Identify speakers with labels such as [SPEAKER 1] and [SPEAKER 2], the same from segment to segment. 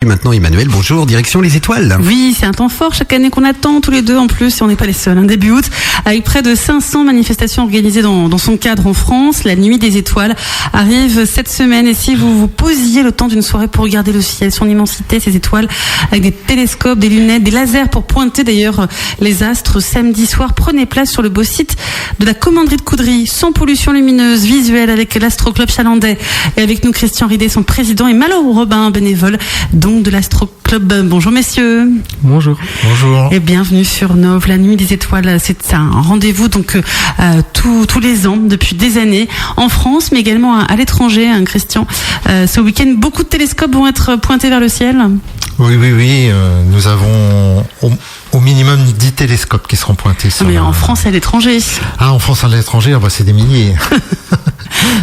[SPEAKER 1] Et maintenant Emmanuel, bonjour, direction les étoiles.
[SPEAKER 2] Oui, c'est un temps fort chaque année qu'on attend tous les deux en plus, et on n'est pas les seuls. Début août, avec près de 500 manifestations organisées dans son cadre en France, la Nuit des étoiles arrive cette semaine. Et si vous vous posiez le temps d'une soirée pour regarder le ciel, son immensité, ces étoiles, avec des télescopes, des lunettes, des lasers pour pointer d'ailleurs les astres samedi soir, prenez place sur le beau site de la Commanderie de Coudry, sans pollution lumineuse, visuelle, avec l'Astro Club Chalandais. Et avec nous Christian Ridé, son président, et Malo Robin, bénévole de l'Astro Club. Bonjour messieurs.
[SPEAKER 3] Bonjour.
[SPEAKER 1] Bonjour.
[SPEAKER 2] Et bienvenue sur Nov, la Nuit des étoiles. C'est un rendez-vous donc tous les ans depuis des années en France, mais également à l'étranger. Christian, ce week-end, beaucoup de télescopes vont être pointés vers le ciel.
[SPEAKER 3] Oui. Nous avons au minimum 10 télescopes qui seront pointés.
[SPEAKER 2] Mais en France et à l'étranger.
[SPEAKER 3] Ah, en France et à l'étranger, c'est des milliers.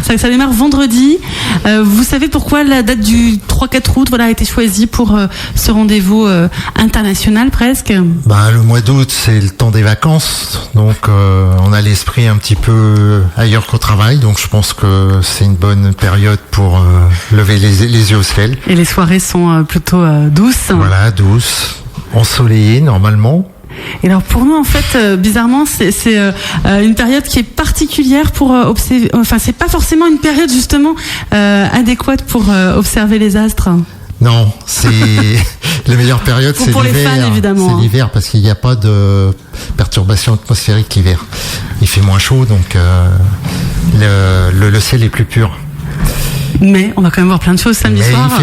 [SPEAKER 2] Ça démarre vendredi. Vous savez pourquoi la date du 3-4 août a été choisie pour ce rendez-vous international presque?
[SPEAKER 3] Le mois d'août, c'est le temps des vacances. Donc, on a l'esprit un petit peu ailleurs qu'au travail. Donc, je pense que c'est une bonne période pour lever les yeux au ciel.
[SPEAKER 2] Et les soirées sont plutôt douces.
[SPEAKER 3] Voilà, douces, ensoleillées normalement.
[SPEAKER 2] Et alors pour nous en fait, bizarrement, c'est une période qui est particulière pour observer. Enfin, c'est pas forcément une période justement adéquate pour observer les astres.
[SPEAKER 3] Non, c'est la meilleure période, c'est
[SPEAKER 2] pour
[SPEAKER 3] l'hiver.
[SPEAKER 2] Les fans, évidemment.
[SPEAKER 3] C'est l'hiver parce qu'il n'y a pas de perturbation atmosphérique l'hiver. Il fait moins chaud, donc le ciel est plus pur.
[SPEAKER 2] Mais on va quand même voir plein de choses samedi soir.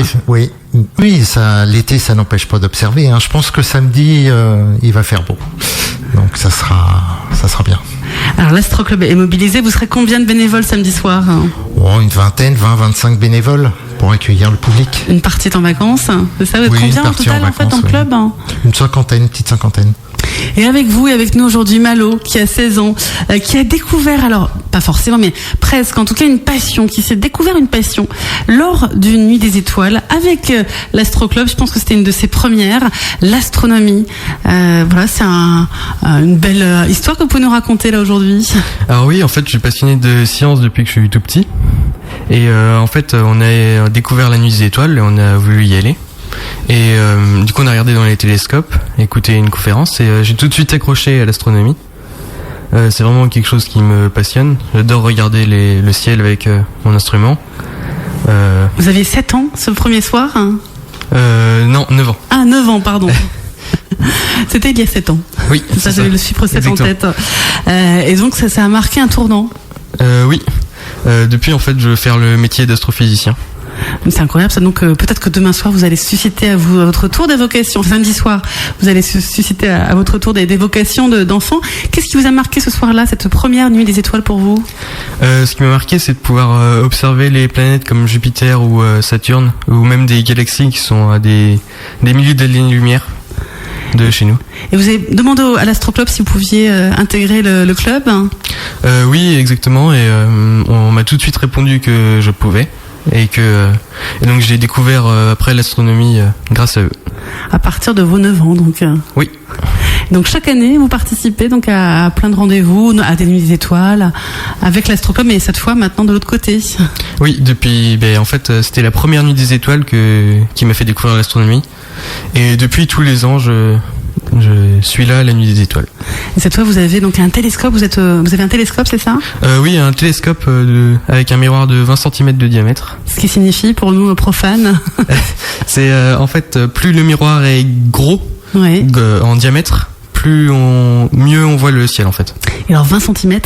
[SPEAKER 3] Oui, ça, l'été, ça n'empêche pas d'observer. Je pense que samedi, il va faire beau, donc ça sera bien.
[SPEAKER 2] Alors l'Astro Club est mobilisé. Vous serez combien de bénévoles samedi soir?
[SPEAKER 3] Une vingtaine, 20-25 bénévoles pour accueillir le public.
[SPEAKER 2] Une partie est en vacances, c'est ça? Vous êtes combien en total en fait dans le club?
[SPEAKER 3] Une petite cinquantaine.
[SPEAKER 2] Et avec vous et avec nous aujourd'hui, Malo, qui a 16 ans, qui a découvert, alors pas forcément, mais presque, en tout cas qui s'est découvert une passion lors d'une Nuit des étoiles avec l'Astro Club. Je pense que c'était une de ses premières, l'astronomie. C'est une belle histoire que vous pouvez nous raconter là aujourd'hui.
[SPEAKER 4] Alors oui, en fait, je suis passionné de science depuis que je suis tout petit. Et en fait, on a découvert la Nuit des étoiles et on a voulu y aller. Et du coup on a regardé dans les télescopes, écouté une conférence et j'ai tout de suite accroché à l'astronomie. C'est vraiment quelque chose qui me passionne. J'adore regarder le ciel avec mon instrument.
[SPEAKER 2] Vous aviez 7 ans ce premier soir?
[SPEAKER 4] Non, 9 ans.
[SPEAKER 2] Ah, 9 ans, pardon. C'était il y a 7 ans.
[SPEAKER 4] Oui,
[SPEAKER 2] ça j'avais le chiffre 7 en tête. Et donc ça a marqué un tournant.
[SPEAKER 4] Oui. Depuis en fait je veux faire le métier d'astrophysicien.
[SPEAKER 2] C'est incroyable ça. Donc peut-être que demain soir vous allez susciter à votre tour des vocations. Samedi soir vous allez susciter à votre tour des vocations d'enfants. Qu'est-ce qui vous a marqué ce soir-là, cette première Nuit des étoiles pour vous?
[SPEAKER 4] Ce qui m'a marqué, c'est de pouvoir observer les planètes comme Jupiter ou Saturne, ou même des galaxies qui sont à des milliers d'années-lumière de chez nous.
[SPEAKER 2] Et vous avez demandé à l'Astro Club si vous pouviez intégrer le club?
[SPEAKER 4] Oui, exactement. Et on m'a tout de suite répondu que je pouvais. Et donc j'ai découvert après l'astronomie grâce à eux.
[SPEAKER 2] À partir de vos 9 ans, donc.
[SPEAKER 4] Oui.
[SPEAKER 2] Donc chaque année, vous participez donc à plein de rendez-vous, à des Nuits des étoiles, avec l'Astro Club, et cette fois maintenant de l'autre côté.
[SPEAKER 4] Oui, depuis, en fait, c'était la première Nuit des étoiles qui m'a fait découvrir l'astronomie. Et depuis tous les ans, je suis là à la Nuit des étoiles.
[SPEAKER 2] Et cette fois, vous avez donc un télescope. Vous avez un télescope, c'est ça?
[SPEAKER 4] Oui, un télescope avec un miroir de 20 cm de diamètre.
[SPEAKER 2] Ce qui signifie pour nous profanes.
[SPEAKER 4] C'est en fait plus le miroir est gros en diamètre, mieux on voit le ciel en fait.
[SPEAKER 2] Et alors 20 cm?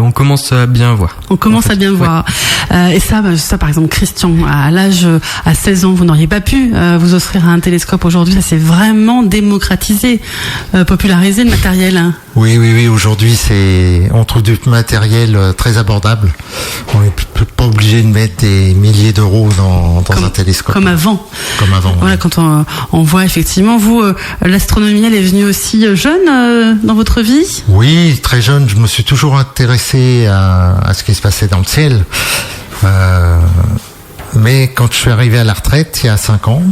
[SPEAKER 4] On commence à bien voir.
[SPEAKER 2] On commence à bien voir. Et ça, par exemple, Christian, à 16 ans, vous n'auriez pas pu vous offrir un télescope aujourd'hui. Ça s'est vraiment démocratisé, popularisé le matériel.
[SPEAKER 3] Oui. Aujourd'hui, on trouve du matériel très abordable. On n'est pas obligé de mettre des milliers d'euros dans un télescope.
[SPEAKER 2] Comme avant. Voilà,
[SPEAKER 3] ouais.
[SPEAKER 2] Quand on voit effectivement, vous, l'astronomie, elle est venue aussi jeune dans votre vie?
[SPEAKER 3] Oui, très jeune. Je me suis toujours intéressé à ce qui se passait dans le ciel. Mais quand je suis arrivé à la retraite, il y a 5 ans,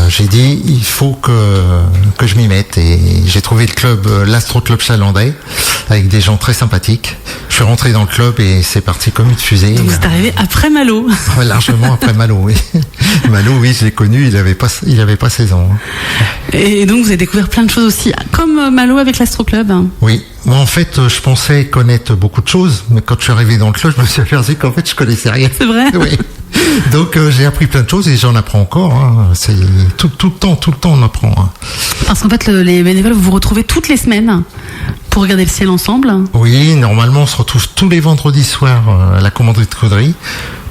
[SPEAKER 3] j'ai dit il faut que je m'y mette, et j'ai trouvé le club, l'Astro Club Chalandais, avec des gens très sympathiques. Je suis rentré dans le club et c'est parti comme une fusée.
[SPEAKER 2] Donc vous êtes arrivé après Malo.
[SPEAKER 3] Largement après Malo, oui. Malo, oui, je l'ai connu, il avait pas 16 ans.
[SPEAKER 2] Et donc vous avez découvert plein de choses aussi, comme Malo avec l'Astro Club.
[SPEAKER 3] Oui. Moi, en fait, je pensais connaître beaucoup de choses, mais quand je suis arrivé dans le club, je me suis aperçu qu'en fait, je connaissais rien.
[SPEAKER 2] C'est vrai?
[SPEAKER 3] Oui. Donc, j'ai appris plein de choses et j'en apprends encore. Hein. C'est tout le temps, on apprend. Hein.
[SPEAKER 2] Parce qu'en fait, les bénévoles, vous vous retrouvez toutes les semaines pour regarder le ciel ensemble.
[SPEAKER 3] Oui, normalement, on se retrouve tous les vendredis soirs à la commanderie de Caudry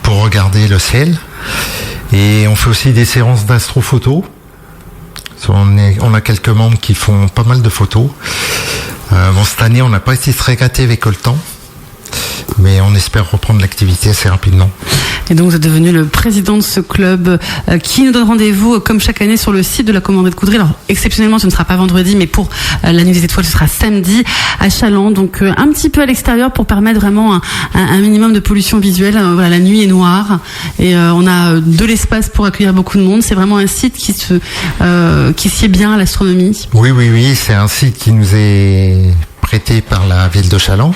[SPEAKER 3] pour regarder le ciel. Et on fait aussi des séances d'astrophoto. On a quelques membres qui font pas mal de photos. Cette année, on n'a pas été très gâtés avec le temps, mais on espère reprendre l'activité assez rapidement.
[SPEAKER 2] Et donc vous êtes devenu le président de ce club qui nous donne rendez-vous comme chaque année sur le site de la commanderie de Caudry. Alors exceptionnellement ce ne sera pas vendredi, mais pour la nuit des étoiles ce sera samedi à Chaland, donc un petit peu à l'extérieur pour permettre vraiment un minimum de pollution visuelle. Voilà, la nuit est noire et on a de l'espace pour accueillir beaucoup de monde. C'est vraiment un site qui sied bien à l'astronomie.
[SPEAKER 3] Oui, c'est un site qui nous est prêté par la ville de Chaland.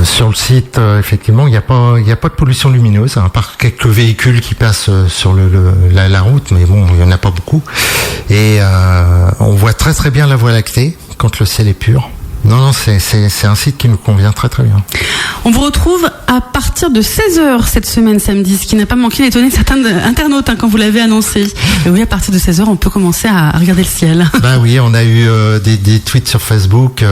[SPEAKER 3] Sur le site, effectivement, il n'y a pas de pollution lumineuse, à part quelques véhicules qui passent sur la route, mais bon, il n'y en a pas beaucoup. Et on voit très très bien la Voie lactée quand le ciel est pur. Non, c'est un site qui nous convient très très bien.
[SPEAKER 2] On vous retrouve à partir de 16h cette semaine samedi, ce qui n'a pas manqué d'étonner certains internautes quand vous l'avez annoncé. Et oui, à partir de 16h, on peut commencer à regarder le ciel.
[SPEAKER 3] Bah oui, on a eu des tweets sur Facebook.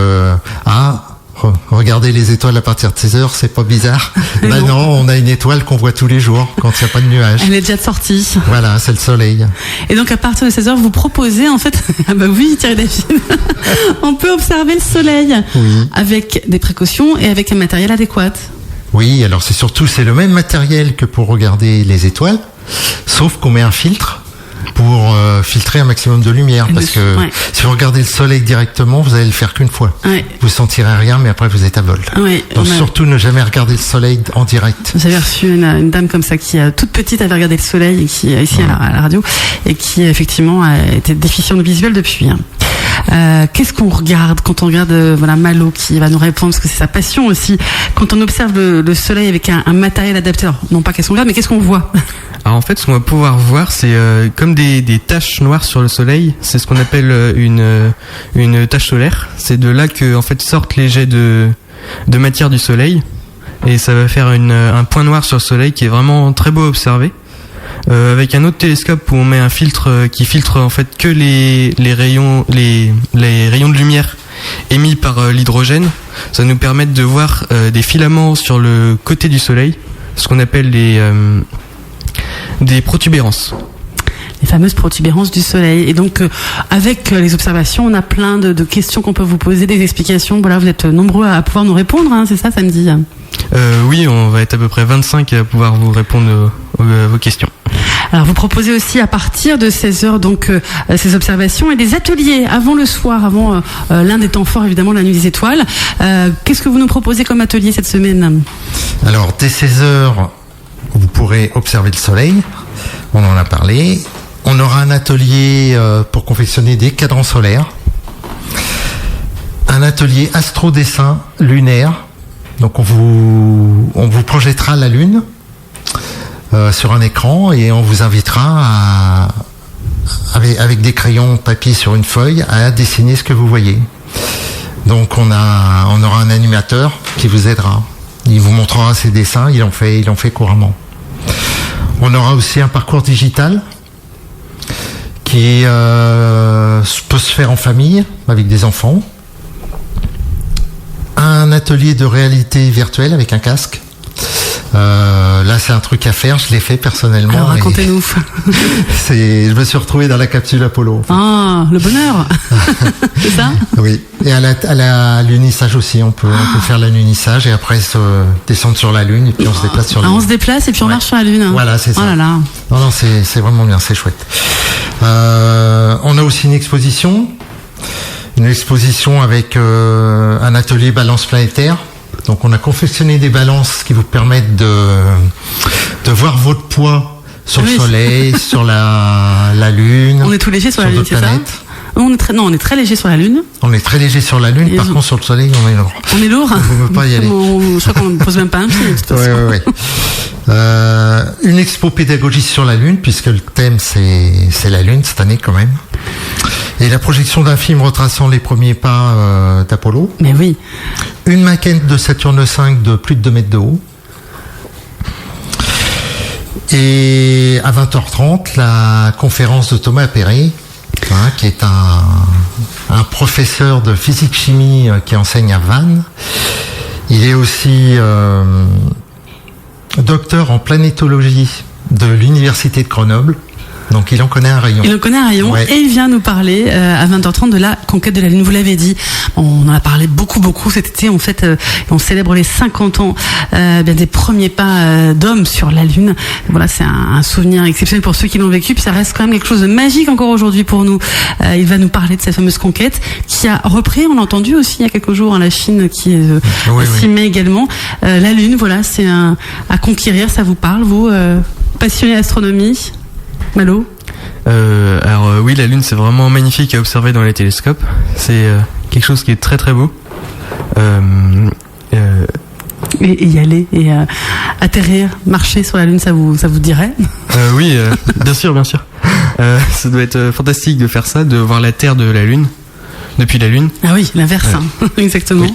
[SPEAKER 3] Regardez les étoiles à partir de 16h, c'est pas bizarre. Bah non, on a une étoile qu'on voit tous les jours quand il n'y a pas de nuages.
[SPEAKER 2] Elle est déjà sortie.
[SPEAKER 3] Voilà, c'est le soleil.
[SPEAKER 2] Et donc à partir de 16h, vous proposez en fait, ah bah oui Thierry David, on peut observer le soleil avec des précautions et avec un matériel adéquat. Oui,
[SPEAKER 3] alors c'est le même matériel que pour regarder les étoiles, sauf qu'on met un filtre pour filtrer un maximum de lumière, parce que si vous regardez le soleil directement, vous allez le faire qu'une fois. Vous sentirez rien, mais après vous êtes à vol. Donc surtout ne jamais regarder le soleil en direct.
[SPEAKER 2] J'avais reçu une dame comme ça qui toute petite avait regardé le soleil et qui ici à la radio et qui effectivement était déficiente visuelle depuis. Qu'est-ce qu'on regarde quand on regarde Malo qui va nous répondre, parce que c'est sa passion aussi, quand on observe le soleil avec un matériel adapté. Alors, non pas qu'est-ce qu'on regarde, mais qu'est-ce qu'on voit?
[SPEAKER 4] Alors en fait, ce qu'on va pouvoir voir, c'est comme des taches noires sur le soleil. C'est ce qu'on appelle une tache solaire. C'est de là que en fait sortent les jets de matière du soleil, et ça va faire un point noir sur le soleil qui est vraiment très beau à observer. Avec un autre télescope où on met un filtre qui filtre en fait que les rayons de lumière émis par l'hydrogène, ça nous permet de voir des filaments sur le côté du soleil, ce qu'on appelle des protubérances.
[SPEAKER 2] Les fameuses protubérances du soleil. Et donc, avec les observations, on a plein de questions qu'on peut vous poser, des explications. Voilà, vous êtes nombreux à pouvoir nous répondre, c'est ça, samedi?
[SPEAKER 4] Oui, on va être à peu près 25 à pouvoir vous répondre à vos questions.
[SPEAKER 2] Alors, vous proposez aussi à partir de 16h donc ces observations et des ateliers avant le soir, avant l'un des temps forts, évidemment, la nuit des étoiles. Qu'est-ce que vous nous proposez comme atelier cette semaine?
[SPEAKER 3] Alors, dès 16h, vous pourrez observer le soleil. On en a parlé. On aura un atelier pour confectionner des cadrans solaires. Un atelier astrodessin lunaire. Donc on vous projettera la Lune sur un écran et on vous invitera avec des crayons papier sur une feuille à dessiner ce que vous voyez. Donc on aura un animateur qui vous aidera. Il vous montrera ses dessins, il en fait couramment. On aura aussi un parcours digital qui peut se faire en famille avec des enfants. Un atelier de réalité virtuelle avec un casque. Là, c'est un truc à faire. Je l'ai fait personnellement.
[SPEAKER 2] Alors, racontez-nous.
[SPEAKER 3] Je me suis retrouvé dans la capsule Apollo.
[SPEAKER 2] Ah, le bonheur. C'est ça?
[SPEAKER 3] Oui. Et à l'unissage aussi. On peut faire l'unissage et après se descendre sur la Lune et puis on se déplace sur la Lune.
[SPEAKER 2] On se déplace et puis on marche sur la Lune.
[SPEAKER 3] Voilà, c'est ça.
[SPEAKER 2] Oh là là.
[SPEAKER 3] Non, c'est vraiment bien. C'est chouette. On a aussi une exposition avec un atelier balance planétaire. Donc on a confectionné des balances qui vous permettent de voir votre poids sur le soleil, sur la Lune.
[SPEAKER 2] On est tout léger sur la Lune, c'est ça? On est très léger sur la Lune.
[SPEAKER 3] On est très léger sur la Lune, par contre sur le Soleil, on est lourd.
[SPEAKER 2] On est lourd.
[SPEAKER 3] On ne peut pas y aller.
[SPEAKER 2] Je crois qu'on ne pose même pas un pied, de toute façon.
[SPEAKER 3] Ouais. Une expo pédagogique sur la Lune, puisque le thème c'est la Lune cette année quand même. Et la projection d'un film retraçant les premiers pas d'Apollo.
[SPEAKER 2] Mais oui.
[SPEAKER 3] Une maquette de Saturne V de plus de 2 mètres de haut. Et à 20h30, la conférence de Thomas Perret, qui est un professeur de physique-chimie qui enseigne à Vannes. Il est aussi docteur en planétologie de l'université de Grenoble. Donc il en connaît un rayon.
[SPEAKER 2] Il en connaît un rayon, ouais. Et il vient nous parler à 20h30 de la conquête de la Lune. Vous l'avez dit, on en a parlé beaucoup cet été. En fait, on célèbre les 50 ans des premiers pas d'hommes sur la Lune. Voilà, c'est un souvenir exceptionnel pour ceux qui l'ont vécu. Puis ça reste quand même quelque chose de magique encore aujourd'hui pour nous. Il va nous parler de cette fameuse conquête qui a repris, on l'a entendu aussi il y a quelques jours, la Chine qui s'y met également. La Lune, voilà, c'est à conquérir. Ça vous parle, vous, passionné d'astronomie? Malo?
[SPEAKER 4] Oui, la Lune c'est vraiment magnifique à observer dans les télescopes. C'est quelque chose qui est très très beau.
[SPEAKER 2] Et y aller et atterrir, marcher sur la Lune, ça vous dirait?
[SPEAKER 4] Oui, bien sûr. Ça doit être fantastique de faire ça, de voir la Terre de la Lune, depuis la Lune.
[SPEAKER 2] Ah oui, l'inverse, exactement. Oui.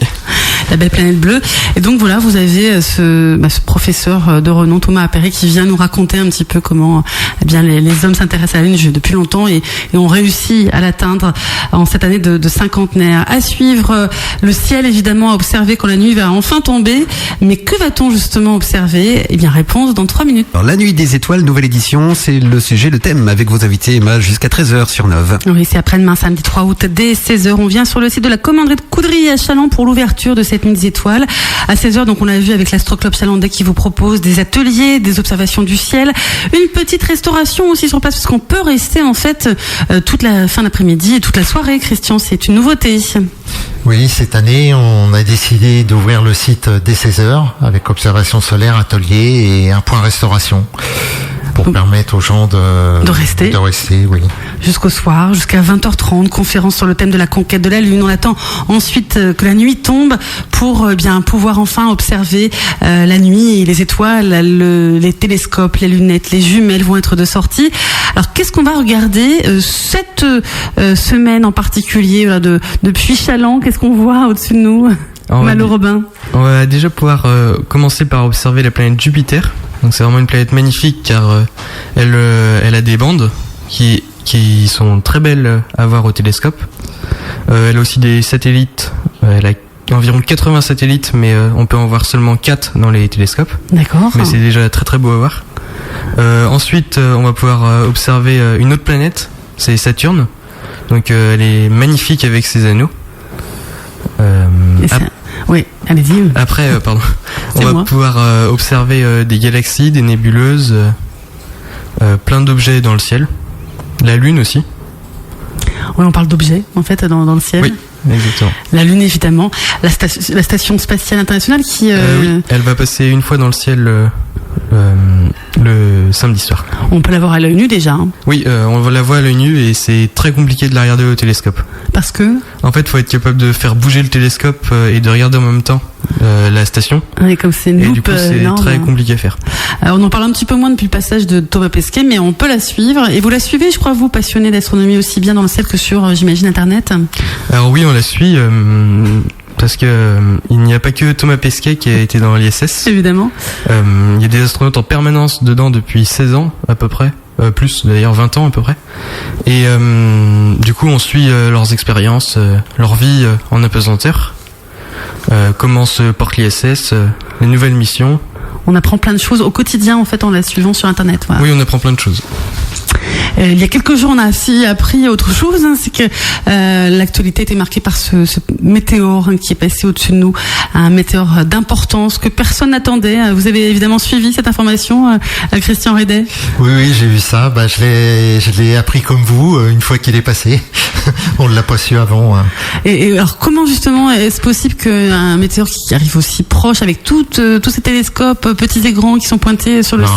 [SPEAKER 2] La belle planète bleue. Et donc voilà, vous avez ce professeur de renom, Thomas Perret, qui vient nous raconter un petit peu comment les hommes s'intéressent à la Lune depuis longtemps et ont réussi à l'atteindre en cette année de cinquantenaire. À suivre, le ciel évidemment à observer quand la nuit va enfin tomber. Mais que va-t-on justement observer? Eh bien, réponse dans 3 minutes.
[SPEAKER 1] Alors, la nuit des étoiles, nouvelle édition, c'est le sujet, le thème avec vos invités, Emma, jusqu'à 13h sur Nove.
[SPEAKER 2] Oui, c'est après-demain, samedi 3 août, dès 16h. On vient sur le site de la commanderie de Coudry à Challans pour l'ouverture de cette nuit des étoiles. À 16h, donc on l'a vu avec l'Astroclub chalandais qui vous propose des ateliers, des observations du ciel, une petite restauration aussi sur place, parce qu'on peut rester en fait toute la fin d'après-midi et toute la soirée. Christian, c'est une nouveauté.
[SPEAKER 3] Oui, cette année, on a décidé d'ouvrir le site dès 16h avec observation solaire, atelier et un point restauration. Pour permettre aux gens de rester, oui.
[SPEAKER 2] Jusqu'au soir, jusqu'à 20h30, conférence sur le thème de la conquête de la Lune. On attend ensuite que la nuit tombe pour pouvoir enfin observer la nuit et les étoiles, les télescopes, les lunettes, les jumelles vont être de sortie. Alors qu'est-ce qu'on va regarder cette semaine en particulier depuis Challans? Qu'est-ce qu'on voit au-dessus de nous? Malo Robin.
[SPEAKER 4] On va déjà pouvoir commencer par observer la planète Jupiter. Donc c'est vraiment une planète magnifique car elle a des bandes qui sont très belles à voir au télescope. Elle a aussi des satellites. Elle a environ 80 satellites, mais on peut en voir seulement 4 dans les télescopes.
[SPEAKER 2] D'accord.
[SPEAKER 4] Mais c'est déjà très très beau à voir. Ensuite, on va pouvoir observer une autre planète, c'est Saturne. Donc elle est magnifique avec ses anneaux.
[SPEAKER 2] Oui, allez-y.
[SPEAKER 4] Après, on va pouvoir observer des galaxies, des nébuleuses, plein d'objets dans le ciel. La Lune aussi.
[SPEAKER 2] Oui, on parle d'objets, en fait, dans le ciel.
[SPEAKER 4] Oui, exactement.
[SPEAKER 2] La Lune, évidemment. La Station Spatiale Internationale qui...
[SPEAKER 4] Oui, elle va passer une fois dans le ciel le samedi soir.
[SPEAKER 2] On peut la voir à l'œil nu déjà.
[SPEAKER 4] Oui, on la voit à l'œil nu et c'est très compliqué de la regarder au télescope.
[SPEAKER 2] Parce que?
[SPEAKER 4] En fait, il faut être capable de faire bouger le télescope et de regarder en même temps la station.
[SPEAKER 2] Et comme c'est une loupe,
[SPEAKER 4] du coup, c'est très compliqué à faire.
[SPEAKER 2] On en parle un petit peu moins depuis le passage de Thomas Pesquet, mais on peut la suivre. Et vous la suivez, je crois, vous, passionné d'astronomie aussi bien dans le ciel que sur, j'imagine, Internet?
[SPEAKER 4] Alors oui, on la suit. Parce que il n'y a pas que Thomas Pesquet qui a été dans l'ISS.
[SPEAKER 2] Évidemment.
[SPEAKER 4] Il y a des astronautes en permanence dedans depuis 16 ans à peu près, plus d'ailleurs 20 ans à peu près. Et du coup on suit leurs expériences, leur vie en apesanteur, comment se porte l'ISS, les nouvelles missions.
[SPEAKER 2] On apprend plein de choses au quotidien en fait en la suivant sur Internet. Voilà.
[SPEAKER 4] Oui, on apprend plein de choses.
[SPEAKER 2] Il y a quelques jours, on a aussi appris autre chose, c'est que l'actualité était marquée par ce météore qui est passé au-dessus de nous, un météore d'importance que personne n'attendait. Vous avez évidemment suivi cette information, Christian Redet?
[SPEAKER 3] Oui, j'ai vu ça. Je l'ai appris comme vous une fois qu'il est passé. On ne l'a pas su avant.
[SPEAKER 2] Et alors, comment justement est-ce possible qu'un météore qui arrive aussi proche, avec tous ces télescopes petits et grands qui sont pointés sur le ciel?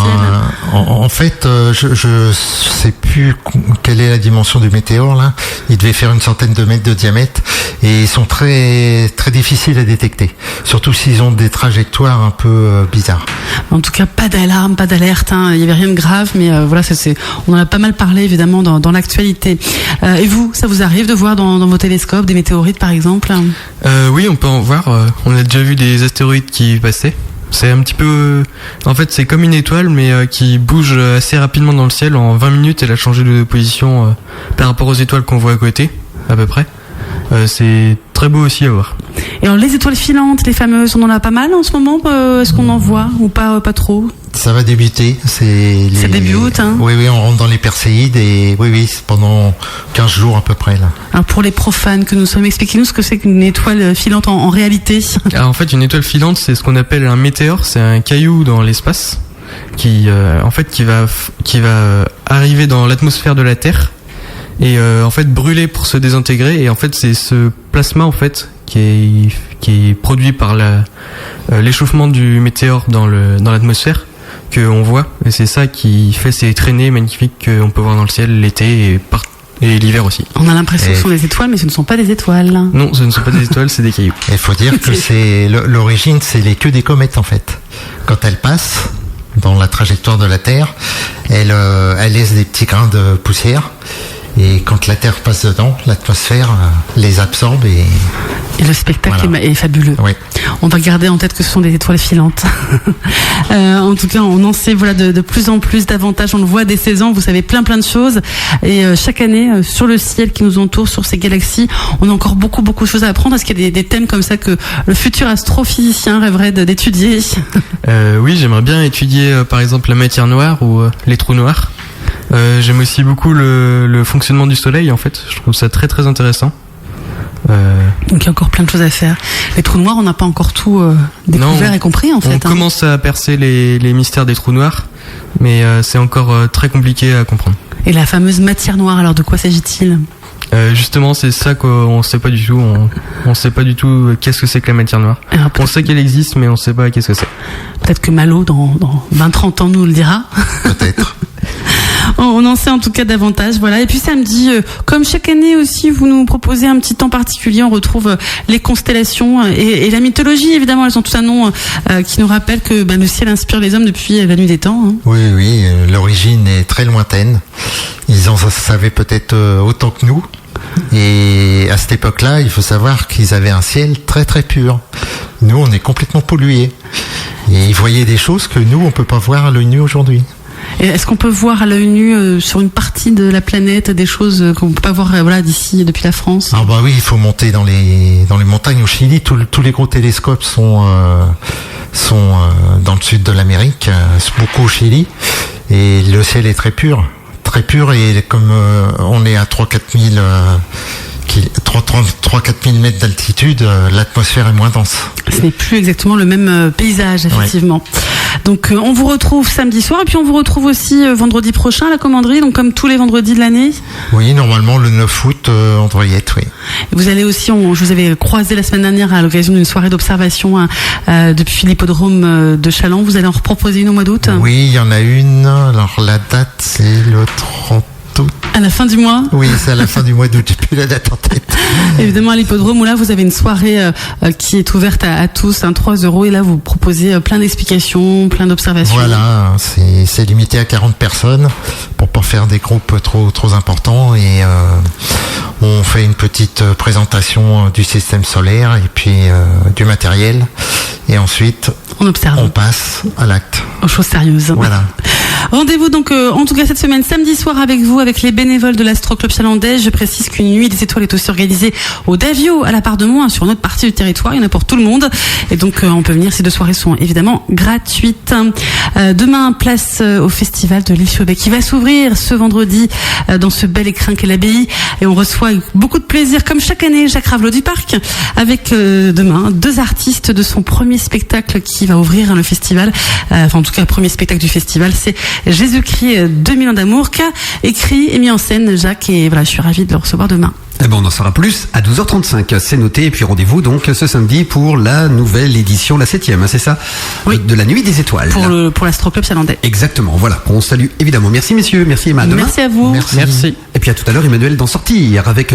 [SPEAKER 3] En fait, je sais plus quelle est la dimension du météore là. Il devait faire une centaine de mètres de diamètre et ils sont très très difficiles à détecter. Surtout s'ils ont des trajectoires un peu bizarres.
[SPEAKER 2] En tout cas, pas d'alarme, pas d'alerte. Il y avait rien de grave, mais voilà, on en a pas mal parlé évidemment dans l'actualité. Et vous, ça vous arrive de voir dans vos télescopes des météorites par exemple?
[SPEAKER 4] Oui, on peut en voir. On a déjà vu des astéroïdes qui passaient. C'est un petit peu... En fait, c'est comme une étoile, mais qui bouge assez rapidement dans le ciel. En 20 minutes, elle a changé de position par rapport aux étoiles qu'on voit à côté, à peu près. C'est très beau aussi à voir.
[SPEAKER 2] Et alors, les étoiles filantes, les fameuses, on en a pas mal en ce moment? Est-ce qu'on en voit ou pas trop?
[SPEAKER 3] Ça va débuter.
[SPEAKER 2] Ça débute, hein?
[SPEAKER 3] Oui, on rentre dans les Perséides et oui, c'est pendant 15 jours à peu près, là.
[SPEAKER 2] Alors, pour les profanes que nous sommes, expliquez-nous ce que c'est qu'une étoile filante en réalité.
[SPEAKER 4] Alors, en fait, une étoile filante, c'est ce qu'on appelle un météore. C'est un caillou dans l'espace qui va arriver dans l'atmosphère de la Terre et en fait brûler pour se désintégrer. Et en fait, c'est ce plasma en fait qui est produit par l'échauffement du météore dans l'atmosphère qu'on voit, et c'est ça qui fait ces traînées magnifiques qu'on peut voir dans le ciel l'été et l'hiver aussi.
[SPEAKER 2] On a l'impression que ce sont des étoiles, mais ce ne sont pas des étoiles.
[SPEAKER 4] Non, ce ne sont pas des étoiles, c'est des cailloux.
[SPEAKER 3] Il faut dire que c'est l'origine, c'est les queues des comètes en fait. Quand elles passent dans la trajectoire de la Terre, elles laissent des petits grains de poussière. Et quand la Terre passe dedans, l'atmosphère les absorbe et
[SPEAKER 2] le spectacle
[SPEAKER 3] voilà.
[SPEAKER 2] est fabuleux.
[SPEAKER 3] Oui.
[SPEAKER 2] On va garder en tête que ce sont des étoiles filantes. En tout cas, on en sait de plus en plus davantage. On le voit dès 16 ans, vous savez plein de choses. Et chaque année, sur le ciel qui nous entoure, sur ces galaxies, on a encore beaucoup de choses à apprendre. Est-ce qu'il y a des thèmes comme ça que le futur astrophysicien rêverait d'étudier?
[SPEAKER 4] Oui, j'aimerais bien étudier par exemple la matière noire ou les trous noirs. J'aime aussi beaucoup le fonctionnement du soleil en fait. Je trouve ça très très intéressant.
[SPEAKER 2] Donc il y a encore plein de choses à faire. Les trous noirs, on n'a pas encore tout découvert et compris en fait.
[SPEAKER 4] On commence à percer les mystères des trous noirs, mais c'est encore très compliqué à comprendre.
[SPEAKER 2] Et la fameuse matière noire, alors de quoi s'agit-il?
[SPEAKER 4] Justement, c'est ça qu'on sait pas du tout. On sait pas du tout qu'est-ce que c'est que la matière noire.
[SPEAKER 2] Alors,
[SPEAKER 4] on sait qu'elle existe, mais on sait pas qu'est-ce que c'est.
[SPEAKER 2] Peut-être que Malo, dans 20-30 ans, nous le dira.
[SPEAKER 3] Peut-être.
[SPEAKER 2] On en sait en tout cas davantage, voilà. Et puis samedi, comme chaque année aussi, vous nous proposez un petit temps particulier. On retrouve les constellations et la mythologie. Évidemment, elles ont tout un nom qui nous rappelle que le ciel inspire les hommes depuis la nuit des temps. Hein.
[SPEAKER 3] Oui, l'origine est très lointaine. Ils en savaient peut-être autant que nous. Et à cette époque-là, il faut savoir qu'ils avaient un ciel très très pur. Nous, on est complètement pollués. Et ils voyaient des choses que nous, on peut pas voir à l'œil nu aujourd'hui.
[SPEAKER 2] Et est-ce qu'on peut voir à l'œil nu sur une partie de la planète des choses qu'on peut pas voir d'ici, depuis la France?
[SPEAKER 3] Ah bah oui, il faut monter dans les montagnes au Chili. Tous les gros télescopes sont dans le sud de l'Amérique, beaucoup au Chili. Et le ciel est très pur, et comme on est à 3-4 000 mètres d'altitude, l'atmosphère est moins dense.
[SPEAKER 2] Ce n'est plus exactement le même paysage, effectivement. Ouais. Donc on vous retrouve samedi soir, et puis on vous retrouve aussi vendredi prochain à la commanderie, donc comme tous les vendredis de l'année.
[SPEAKER 3] Oui, normalement le 9 août, on devrait y être, oui.
[SPEAKER 2] Vous allez aussi, je vous avais croisé la semaine dernière à l'occasion d'une soirée d'observation depuis l'hippodrome de Châlons. Vous allez en reproposer une au mois d'août?
[SPEAKER 3] Oui, il y en a une. Alors la date, c'est le 30 août.
[SPEAKER 2] À la fin du mois?
[SPEAKER 3] Oui, c'est à la fin du mois d'août, j'ai plus la date en tête.
[SPEAKER 2] Évidemment, à l'hippodrome, où là, vous avez une soirée qui est ouverte à tous, 3 €, et là, vous proposez plein d'explications, plein d'observations.
[SPEAKER 3] Voilà, c'est limité à 40 personnes pour pas faire des groupes trop importants, et on fait une petite présentation du système solaire et puis du matériel, et ensuite on passe à l'acte.
[SPEAKER 2] Aux choses sérieuses.
[SPEAKER 3] Voilà.
[SPEAKER 2] Rendez-vous donc en tout cas cette semaine samedi soir avec vous, avec les bénévoles de l'Astro Club Chalandais. Je précise qu'une nuit des étoiles est aussi organisée au Davio à la part de Mont, sur notre partie du territoire. Il y en a pour tout le monde, et donc on peut venir. Ces 2 soirées sont évidemment gratuites. Demain, place au festival de l'Île Chauvet qui va s'ouvrir ce vendredi dans ce bel écrin qu'est l'abbaye, et on reçoit avec beaucoup de plaisir, comme chaque année, Jacques Ravelot du Parc, avec demain 2 artistes de son premier spectacle qui va ouvrir le festival. En tout cas, le premier spectacle du festival, c'est Jésus-Christ 2000 ans d'amour, qu'a écrit et mis en scène Jacques, et voilà, je suis ravie de le recevoir demain.
[SPEAKER 1] Eh ben, on en saura plus à 12h35. C'est noté. Et puis rendez-vous donc ce samedi pour la nouvelle édition, la 7e, hein, c'est ça?
[SPEAKER 2] Oui.
[SPEAKER 1] De la Nuit des Étoiles.
[SPEAKER 2] Pour l'Astro Club Chalandais.
[SPEAKER 1] Exactement. Voilà. On salue évidemment. Merci messieurs. Merci Emma. À demain.
[SPEAKER 2] Merci à vous.
[SPEAKER 3] Merci.
[SPEAKER 4] Merci.
[SPEAKER 1] Et puis à tout à l'heure, Emmanuel d'en sortir avec